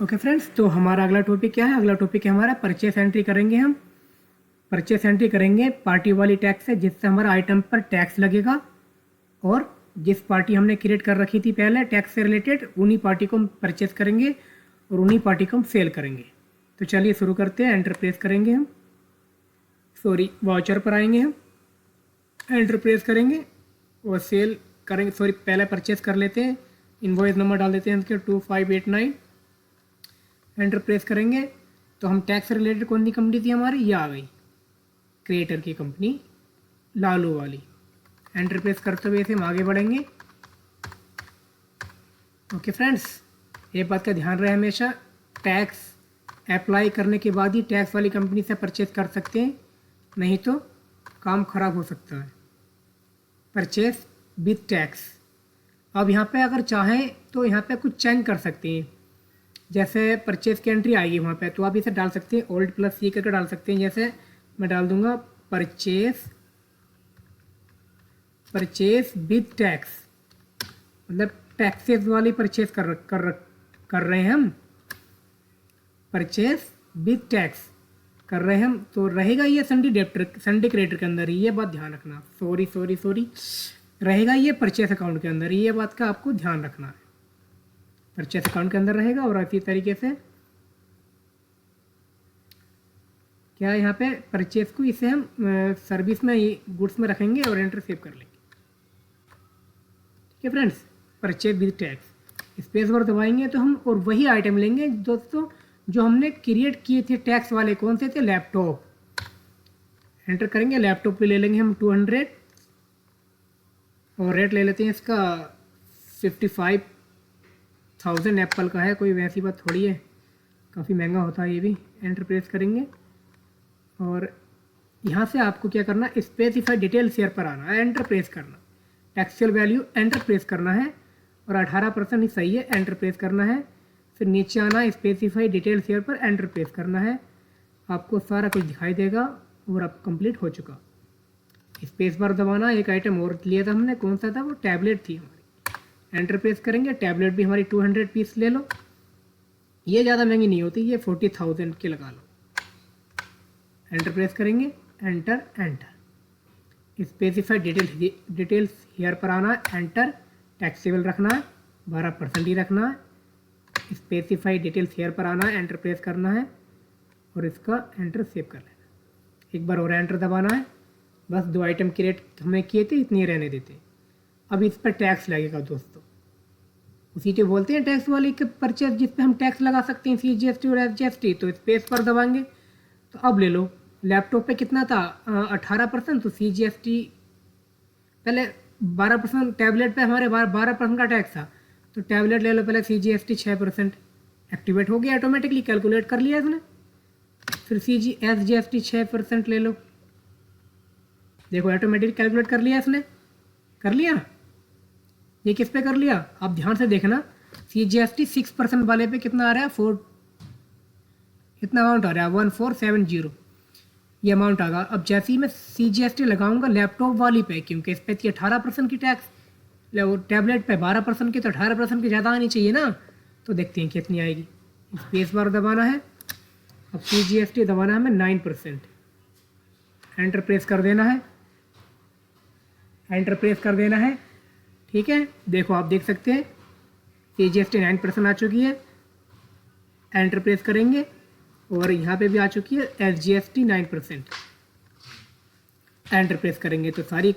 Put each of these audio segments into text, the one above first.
Okay friends, तो हमारा अगला टॉपिक क्या है? अगला टॉपिक है हमारा परचेस एंट्री करेंगे हम। परचेस एंट्री करेंगे पार्टी वाली टैक्स है, जिससे हमारा आइटम पर टैक्स लगेगा और जिस पार्टी हमने क्रिएट कर रखी थी पहले टैक्स से रिलेटेड, उन्हीं पार्टी को हम परचेस करेंगे और उन्हीं पार्टी को हम सेल करेंगे। तो चलिए शुरू करते हैं। एंटर प्रेस करेंगे हम, वाउचर पर आएंगे हम, एंटर प्रेस करेंगे और सेल करेंगे। पहले परचेस कर लेते हैं। इनवॉइस नंबर डाल देते हैं इसके 2589। एंटर प्रेस करेंगे तो हम टैक्स से रिलेटेड कौन सी कंपनी थी हमारी, ये आ गई क्रिएटर की कंपनी लालू वाली। एंटर प्रेस करते हुए इसे हम आगे बढ़ेंगे। ओके फ्रेंड्स, ये बात का ध्यान रहे हमेशा, टैक्स अप्लाई करने के बाद ही टैक्स वाली कंपनी से परचेज कर सकते हैं, नहीं तो काम खराब हो सकता है। Purchase with tax. अब यहाँ पे अगर चाहें तो यहाँ पे कुछ चेंज कर सकते हैं। जैसे परचेज की एंट्री आएगी वहाँ पे, तो आप इसे डाल सकते हैं ओल्ड प्लस सी करके डाल सकते हैं। जैसे मैं डाल दूंगा परचेज विथ टैक्स, मतलब टैक्सेस वाली परचेज कर रहे हैं हम, परचेज विथ टैक्स कर रहे हैं हम, तो रहेगा ये संडे क्रेडिटर के अंदर ही। ये बात ध्यान रखना। सॉरी रहेगा ये परचेस अकाउंट के अंदर, ये बात का आपको ध्यान रखना है। परचेस अकाउंट के अंदर रहेगा। और इसी तरीके से क्या यहाँ पे परचेस को इसे हम सर्विस में गुड्स में रखेंगे और एंटर सेव कर लेंगे। ठीक है friends, purchase with tax space bar दबाएंगे तो हम और वही आइटम लेंगे दोस्तों जो हमने क्रिएट किए थे टैक्स वाले। कौन से थे? लैपटॉप। एंटर करेंगे, लैपटॉप पे ले लेंगे हम 200 और रेट ले लेते हैं इसका 55,000। एप्पल का है, कोई वैसी बात थोड़ी है, काफ़ी महंगा होता है ये भी। एंटर प्रेस करेंगे और यहाँ से आपको क्या करना है, स्पेसिफाई डिटेल शेयर पर आना है, एंटर प्रेस करना। टैक्सेबल वैल्यू एंटर प्रेस करना है और 18% ही सही है, एंटर प्रेस करना है। फिर नीचे आना है, स्पेसिफाई डिटेल शेयर पर एंटर प्रेस करना है। आपको सारा कुछ दिखाई देगा और अब कंप्लीट हो चुका। स्पेस बार दबाना। एक आइटम और लिया था हमने, कौन सा था वो? टैबलेट थी हमारी। एंटर प्रेस करेंगे, टैबलेट भी हमारी 200 पीस ले लो। ये ज़्यादा महंगी नहीं होती, ये 40,000 के लगा लो। एंटर प्रेस करेंगे, एंटर स्पेसिफाई डिटेल्स हेयर पर आना है, एंटर। टैक्सेबल रखना है, 12% ही रखना है। स्पेसिफाई डिटेल्स हेयर पर आना है, एंटर प्रेस करना है और इसका एंटर सेव कर लेना। एक बार और एंटर दबाना है। बस 2 आइटम क्रिएट हमने किए थे, इतनी रहने देते। अब इस पर टैक्स लगेगा दोस्तों, उसी को बोलते हैं टैक्स वाली के परचेज, जिस पे हम टैक्स लगा सकते हैं, CGST और SGST। तो स्पेस पर दबाएंगे तो अब ले लो। लैपटॉप पे कितना था? 18%, तो CGST पहले 12%। टैबलेट पे हमारे 12% का टैक्स था, तो टैबलेट ले लो पहले। CGST 6% एक्टिवेट हो गया, ऑटोमेटिकली कैलकुलेट कर लिया इसने। फिर SGST 6% ले लो, देखो ऑटोमेटिक कैलकुलेट कर लिया इसने। कर लिया। ये किस पे कर लिया आप ध्यान से देखना। CGST 6% वाले पे कितना आ रहा है? इतना अमाउंट आ रहा है 1470, ये अमाउंट आ गया। अब जैसे ही मैं CGST लगाऊंगा लैपटॉप वाली पे, क्योंकि इस पे थी 18% की टैक्स, टैबलेट पे 12% की, तो 18% की ज़्यादा आनी चाहिए ना। तो देखते हैं कितनी आएगी। स्पेस बार दबाना है। अब CGST दबाना है हमें 9%। एंटर प्रेस कर देना है, एंटर प्रेस कर देना है। ठीक है, देखो आप देख सकते हैं CGST 9% आ चुकी है। एंटर प्रेस करेंगे और यहाँ पे भी आ चुकी है SGST 9%। एंटर प्रेस करेंगे तो सारे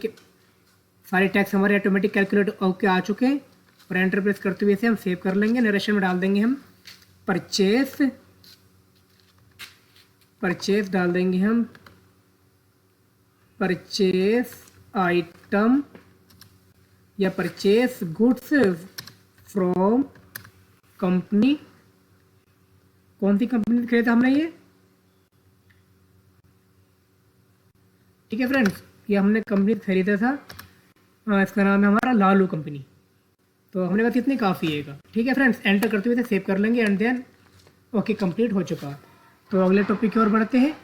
टैक्स हमारे ऑटोमेटिक कैलकुलेट होकर आ चुके हैं। और एंटर प्रेस करते हुए इसे हम सेव कर लेंगे। नरेशन में डाल देंगे हम परचेस डाल देंगे हम, परचेस आइटम या परचेस गुड्स फ्रॉम कंपनी। कौन सी कंपनी खरीदा हमने ये? ठीक है फ्रेंड्स, ये हमने कंपनी खरीदा था, इसका नाम है हमारा लालू कंपनी। तो हमने बस इतनी काफ़ी है। ठीक है फ्रेंड्स, एंटर करते हुए सेव कर लेंगे एंड देन ओके कंप्लीट हो चुका। तो अगले टॉपिक की ओर बढ़ते हैं।